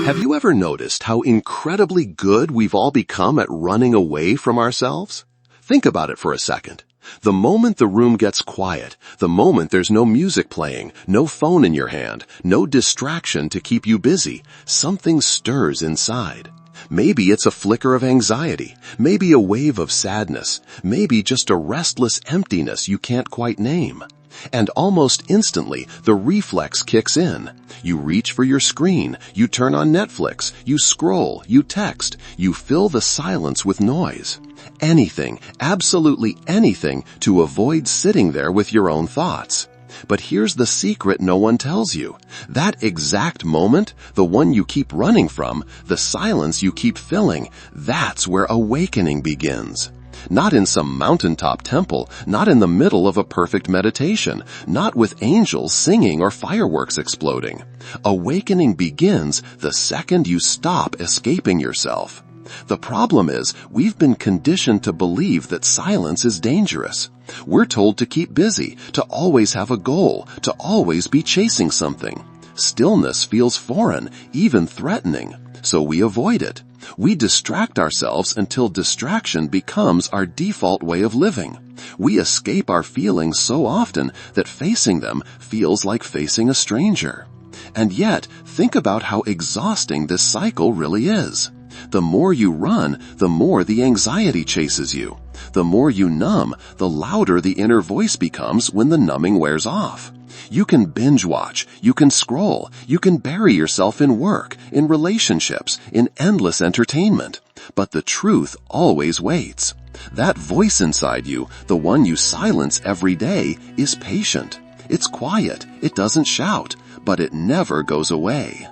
Have you ever noticed how incredibly good we've all become at running away from ourselves? Think about it for a second. The moment the room gets quiet, the moment there's no music playing, no phone in your hand, no distraction to keep you busy, something stirs inside. Maybe it's a flicker of anxiety, maybe a wave of sadness, maybe just a restless emptiness you can't quite name. And almost instantly, the reflex kicks in. You reach for your screen, you turn on Netflix, you scroll, you text, you fill the silence with noise. Anything, absolutely anything, to avoid sitting there with your own thoughts. But here's the secret no one tells you. That exact moment, the one you keep running from, the silence you keep filling, that's where awakening begins. Not in some mountaintop temple, not in the middle of a perfect meditation, not with angels singing or fireworks exploding. Awakening begins the second you stop escaping yourself. The problem is, we've been conditioned to believe that silence is dangerous. We're told to keep busy, to always have a goal, to always be chasing something. Stillness feels foreign, even threatening, so we avoid it. We distract ourselves until distraction becomes our default way of living. We escape our feelings so often that facing them feels like facing a stranger. And yet, think about how exhausting this cycle really is. The more you run, the more the anxiety chases you. The more you numb, the louder the inner voice becomes when the numbing wears off. You can binge watch, you can scroll, you can bury yourself in work, in relationships, in endless entertainment. But the truth always waits. That voice inside you, the one you silence every day, is patient. It's quiet, it doesn't shout, but it never goes away.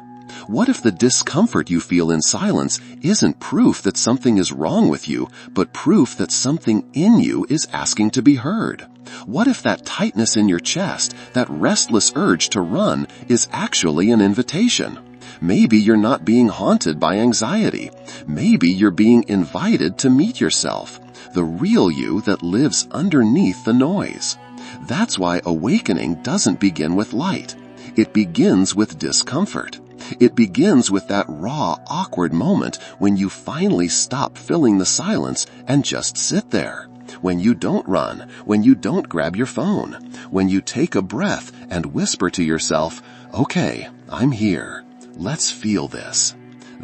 What if the discomfort you feel in silence isn't proof that something is wrong with you, but proof that something in you is asking to be heard? What if that tightness in your chest, that restless urge to run, is actually an invitation? Maybe you're not being haunted by anxiety. Maybe you're being invited to meet yourself, the real you that lives underneath the noise. That's why awakening doesn't begin with light. It begins with discomfort. It begins with that raw, awkward moment when you finally stop filling the silence and just sit there. When you don't run, when you don't grab your phone, when you take a breath and whisper to yourself, "Okay, I'm here. Let's feel this."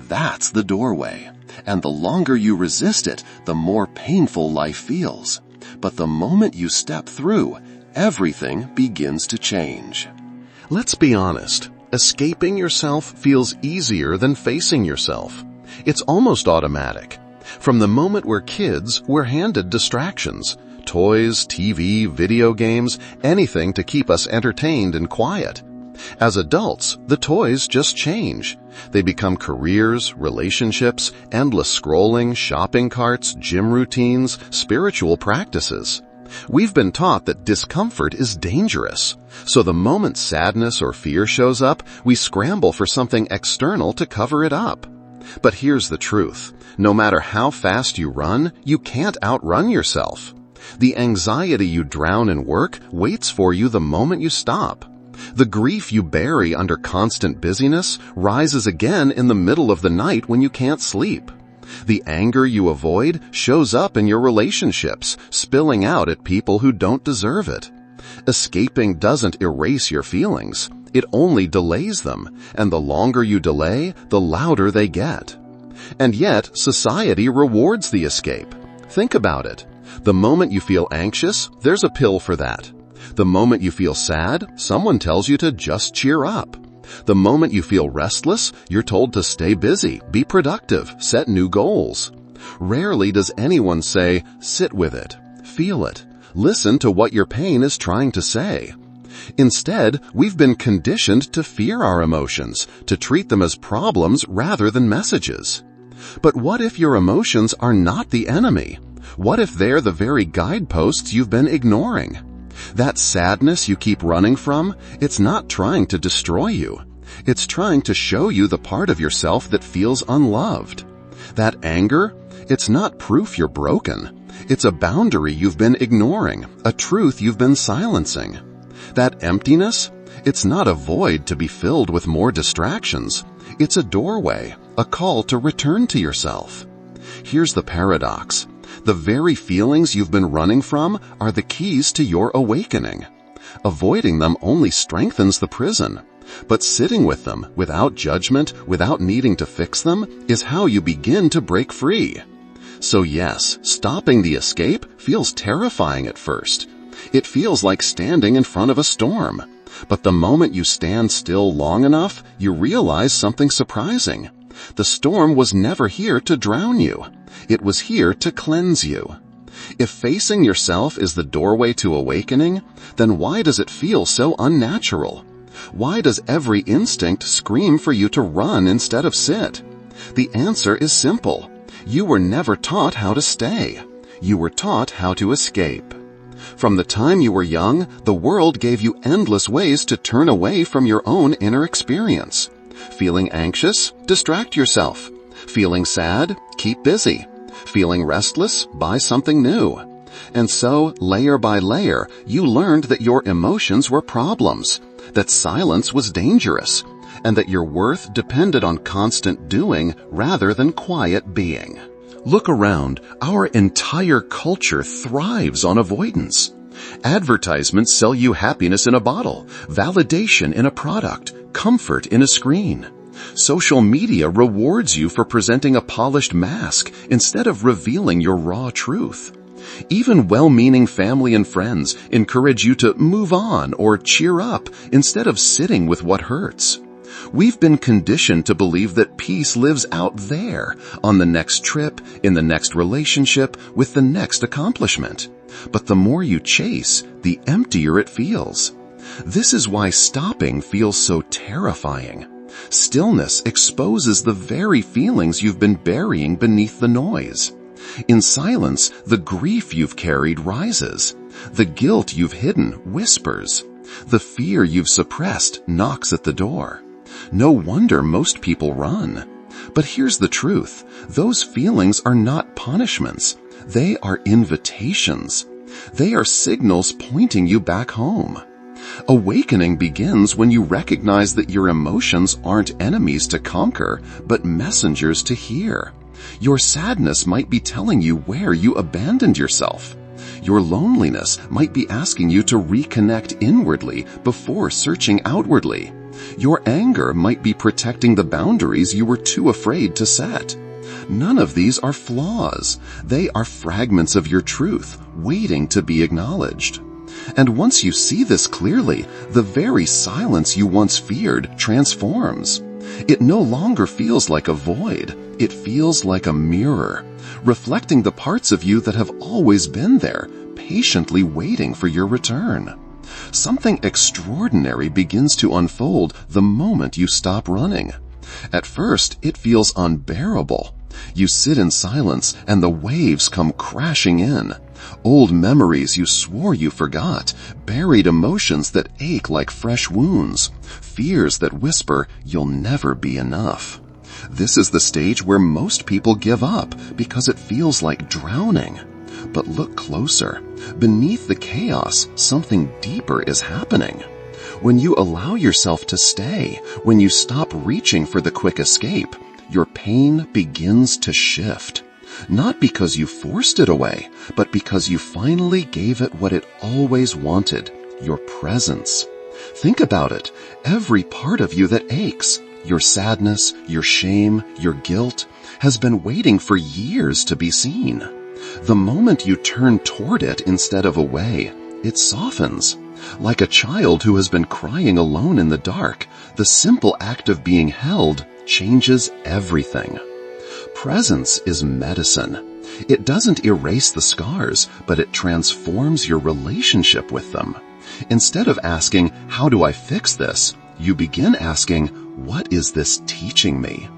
That's the doorway. And the longer you resist it, the more painful life feels. But the moment you step through, everything begins to change. Let's be honest. Escaping yourself feels easier than facing yourself. It's almost automatic. From the moment we're kids, we're handed distractions. Toys, TV, video games, anything to keep us entertained and quiet. As adults, the toys just change. They become careers, relationships, endless scrolling, shopping carts, gym routines, spiritual practices. We've been taught that discomfort is dangerous. So the moment sadness or fear shows up, we scramble for something external to cover it up. But here's the truth. No matter how fast you run, you can't outrun yourself. The anxiety you drown in work waits for you the moment you stop. The grief you bury under constant busyness rises again in the middle of the night when you can't sleep. The anger you avoid shows up in your relationships, spilling out at people who don't deserve it. Escaping doesn't erase your feelings. It only delays them, and the longer you delay, the louder they get. And yet, society rewards the escape. Think about it. The moment you feel anxious, there's a pill for that. The moment you feel sad, someone tells you to just cheer up. The moment you feel restless, you're told to stay busy, be productive, set new goals. Rarely does anyone say, sit with it, feel it, listen to what your pain is trying to say. Instead, we've been conditioned to fear our emotions, to treat them as problems rather than messages. But what if your emotions are not the enemy? What if they're the very guideposts you've been ignoring? That sadness you keep running from, it's not trying to destroy you. It's trying to show you the part of yourself that feels unloved. That anger, it's not proof you're broken. It's a boundary you've been ignoring, a truth you've been silencing. That emptiness, it's not a void to be filled with more distractions. It's a doorway, a call to return to yourself. Here's the paradox. The very feelings you've been running from are the keys to your awakening. Avoiding them only strengthens the prison, but sitting with them without judgment, without needing to fix them, is how you begin to break free. So yes, stopping the escape feels terrifying at first. It feels like standing in front of a storm. But the moment you stand still long enough, you realize something surprising. The storm was never here to drown you. It was here to cleanse you. If facing yourself is the doorway to awakening, then why does it feel so unnatural? Why does every instinct scream for you to run instead of sit? The answer is simple. You were never taught how to stay. You were taught how to escape. From the time you were young, the world gave you endless ways to turn away from your own inner experience. Feeling anxious? Distract yourself. Feeling sad? Keep busy. Feeling restless? Buy something new. And so, layer by layer, you learned that your emotions were problems, that silence was dangerous, and that your worth depended on constant doing rather than quiet being. Look around. Our entire culture thrives on avoidance. Advertisements sell you happiness in a bottle, validation in a product, comfort in a screen. Social media rewards you for presenting a polished mask instead of revealing your raw truth. Even well-meaning family and friends encourage you to move on or cheer up instead of sitting with what hurts. We've been conditioned to believe that peace lives out there, on the next trip, in the next relationship, with the next accomplishment. But the more you chase, the emptier it feels. This is why stopping feels so terrifying. Stillness exposes the very feelings you've been burying beneath the noise. In silence, the grief you've carried rises. The guilt you've hidden whispers. The fear you've suppressed knocks at the door. No wonder most people run. But here's the truth. Those feelings are not punishments. They are invitations. They are signals pointing you back home. Awakening begins when you recognize that your emotions aren't enemies to conquer, but messengers to hear. Your sadness might be telling you where you abandoned yourself. Your loneliness might be asking you to reconnect inwardly before searching outwardly. Your anger might be protecting the boundaries you were too afraid to set. None of these are flaws. They are fragments of your truth, waiting to be acknowledged. And once you see this clearly, the very silence you once feared transforms. It no longer feels like a void. It feels like a mirror, reflecting the parts of you that have always been there, patiently waiting for your return. Something extraordinary begins to unfold the moment you stop running. At first, it feels unbearable. You sit in silence and the waves come crashing in. Old memories you swore you forgot, buried emotions that ache like fresh wounds, fears that whisper you'll never be enough. This is the stage where most people give up because it feels like drowning. But look closer. Beneath the chaos, something deeper is happening. When you allow yourself to stay, when you stop reaching for the quick escape, your pain begins to shift. Not because you forced it away, but because you finally gave it what it always wanted, your presence. Think about it. Every part of you that aches, your sadness, your shame, your guilt, has been waiting for years to be seen. The moment you turn toward it instead of away, it softens. Like a child who has been crying alone in the dark, the simple act of being held changes everything. Presence is medicine. It doesn't erase the scars, but it transforms your relationship with them. Instead of asking, "How do I fix this?" you begin asking, "What is this teaching me?"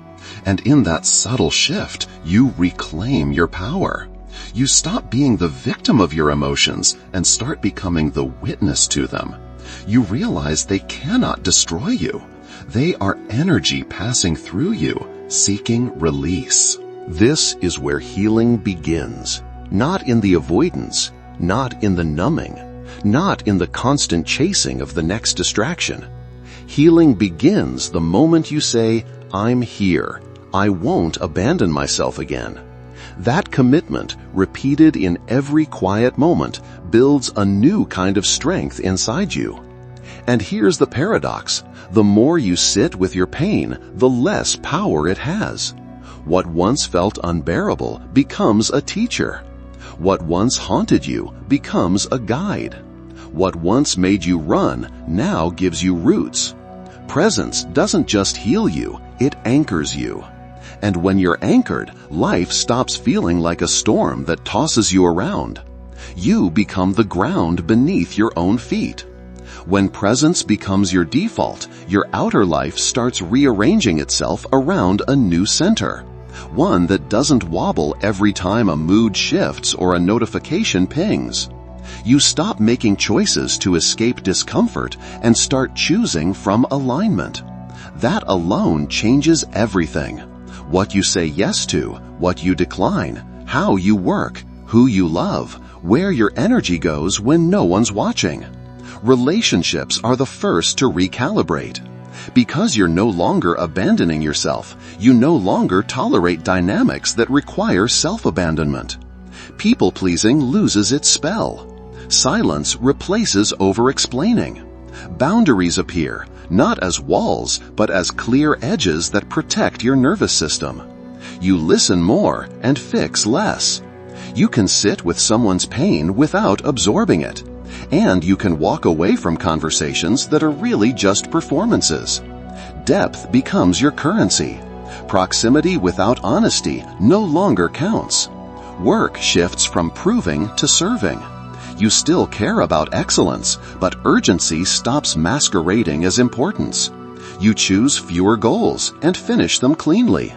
And in that subtle shift, you reclaim your power. You stop being the victim of your emotions and start becoming the witness to them. You realize they cannot destroy you. They are energy passing through you, seeking release. This is where healing begins. Not in the avoidance, not in the numbing, not in the constant chasing of the next distraction. Healing begins the moment you say, I'm here. I won't abandon myself again. That commitment, repeated in every quiet moment, builds a new kind of strength inside you. And here's the paradox. The more you sit with your pain, the less power it has. What once felt unbearable becomes a teacher. What once haunted you becomes a guide. What once made you run now gives you roots. Presence doesn't just heal you, it anchors you. And when you're anchored, life stops feeling like a storm that tosses you around. You become the ground beneath your own feet. When presence becomes your default, your outer life starts rearranging itself around a new center. One that doesn't wobble every time a mood shifts or a notification pings. You stop making choices to escape discomfort and start choosing from alignment. That alone changes everything. What you say yes to, what you decline, how you work, who you love, where your energy goes when no one's watching. Relationships are the first to recalibrate. Because you're no longer abandoning yourself, you no longer tolerate dynamics that require self-abandonment. People-pleasing loses its spell. Silence replaces over-explaining. Boundaries appear, not as walls, but as clear edges that protect your nervous system. You listen more and fix less. You can sit with someone's pain without absorbing it. And you can walk away from conversations that are really just performances. Depth becomes your currency. Proximity without honesty no longer counts. Work shifts from proving to serving. You still care about excellence, but urgency stops masquerading as importance. You choose fewer goals and finish them cleanly.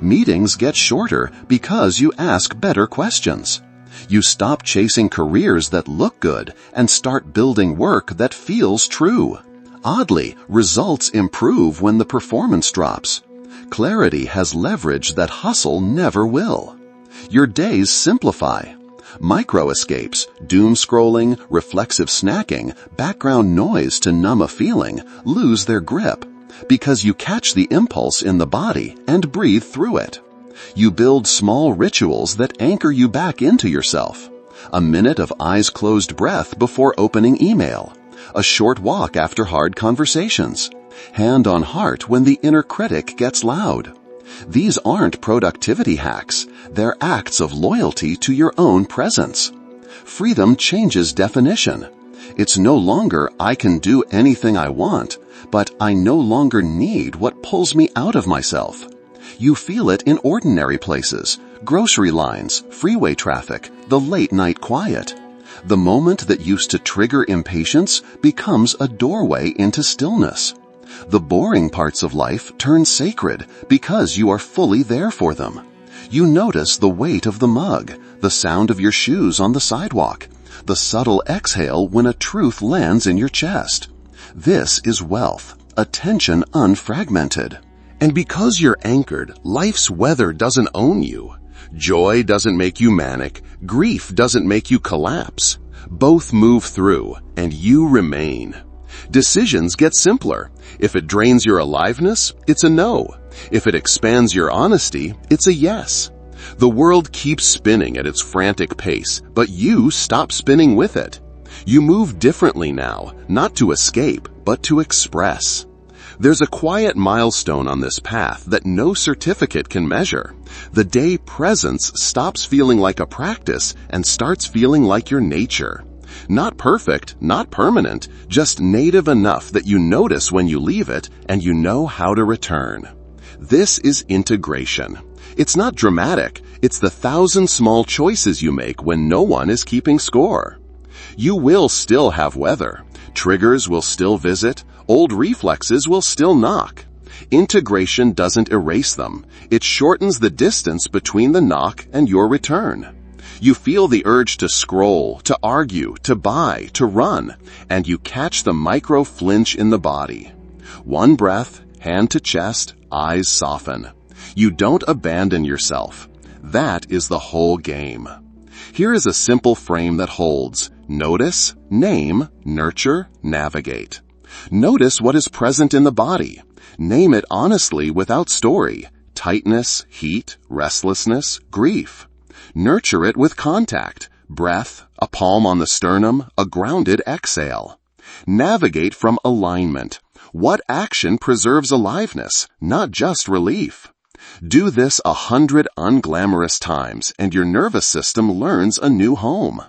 Meetings get shorter because you ask better questions. You stop chasing careers that look good and start building work that feels true. Oddly, results improve when the performance drops. Clarity has leverage that hustle never will. Your days simplify. Micro escapes, doom scrolling, reflexive snacking, background noise to numb a feeling lose their grip because you catch the impulse in the body and breathe through it. You build small rituals that anchor you back into yourself. A minute of eyes-closed breath before opening email. A short walk after hard conversations. Hand on heart when the inner critic gets loud. These aren't productivity hacks. They're acts of loyalty to your own presence. Freedom changes definition. It's no longer I can do anything I want, but I no longer need what pulls me out of myself. You feel it in ordinary places, grocery lines, freeway traffic, the late-night quiet. The moment that used to trigger impatience becomes a doorway into stillness. The boring parts of life turn sacred because you are fully there for them. You notice the weight of the mug, the sound of your shoes on the sidewalk, the subtle exhale when a truth lands in your chest. This is wealth, attention unfragmented. And because you're anchored, life's weather doesn't own you. Joy doesn't make you manic. Grief doesn't make you collapse. Both move through, and you remain. Decisions get simpler. If it drains your aliveness, it's a no. If it expands your honesty, it's a yes. The world keeps spinning at its frantic pace, but you stop spinning with it. You move differently now, not to escape, but to express. There's a quiet milestone on this path that no certificate can measure. The day presence stops feeling like a practice and starts feeling like your nature. Not perfect, not permanent, just native enough that you notice when you leave it and you know how to return. This is integration. It's not dramatic. It's the 1,000 small choices you make when no one is keeping score. You will still have weather. Triggers will still visit. Old reflexes will still knock. Integration doesn't erase them. It shortens the distance between the knock and your return. You feel the urge to scroll, to argue, to buy, to run, and you catch the micro flinch in the body. One breath, hand to chest, eyes soften. You don't abandon yourself. That is the whole game. Here is a simple frame that holds: notice, name, nurture, navigate. Notice what is present in the body. Name it honestly without story. Tightness, heat, restlessness, grief. Nurture it with contact. Breath, a palm on the sternum, a grounded exhale. Navigate from alignment. What action preserves aliveness, not just relief? Do this 100 unglamorous times and your nervous system learns a new home.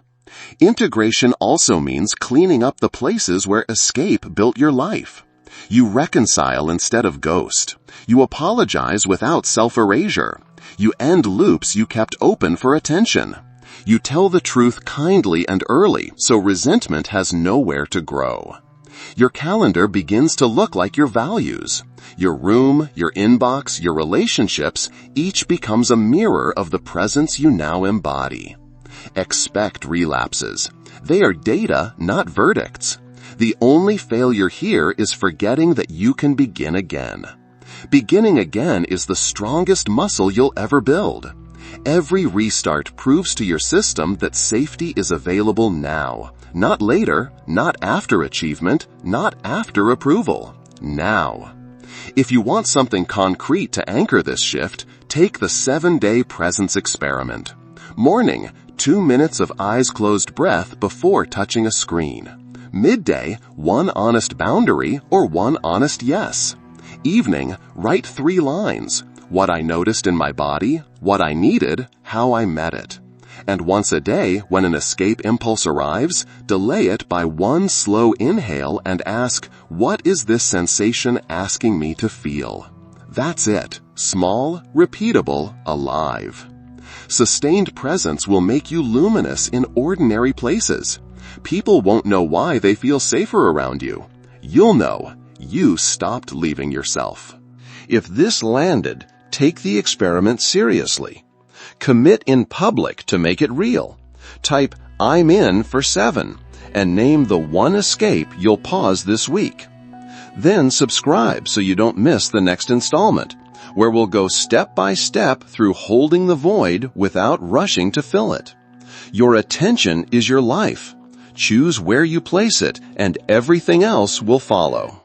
Integration also means cleaning up the places where escape built your life. You reconcile instead of ghost. You apologize without self-erasure. You end loops you kept open for attention. You tell the truth kindly and early so resentment has nowhere to grow. Your calendar begins to look like your values. Your room, your inbox, your relationships, each becomes a mirror of the presence you now embody. Expect relapses. They are data, not verdicts. The only failure here is forgetting that you can begin again. Beginning again is the strongest muscle you'll ever build. Every restart proves to your system that safety is available now. Not later, not after achievement, not after approval. Now. If you want something concrete to anchor this shift, take the 7-day presence experiment. Morning, 2 minutes of eyes-closed breath before touching a screen. Midday, 1 honest boundary or 1 honest yes. Evening, write 3 lines. What I noticed in my body, what I needed, how I met it. And once a day, when an escape impulse arrives, delay it by 1 slow inhale and ask, what is this sensation asking me to feel? That's it. Small, repeatable, alive. Sustained presence will make you luminous in ordinary places. People won't know why they feel safer around you. You'll know. You stopped leaving yourself. If this landed, take the experiment seriously. Commit in public to make it real. Type, I'm in for 7, and name the 1 escape you'll pause this week. Then subscribe so you don't miss the next installment, where we'll go step by step through holding the void without rushing to fill it. Your attention is your life. Choose where you place it, and everything else will follow.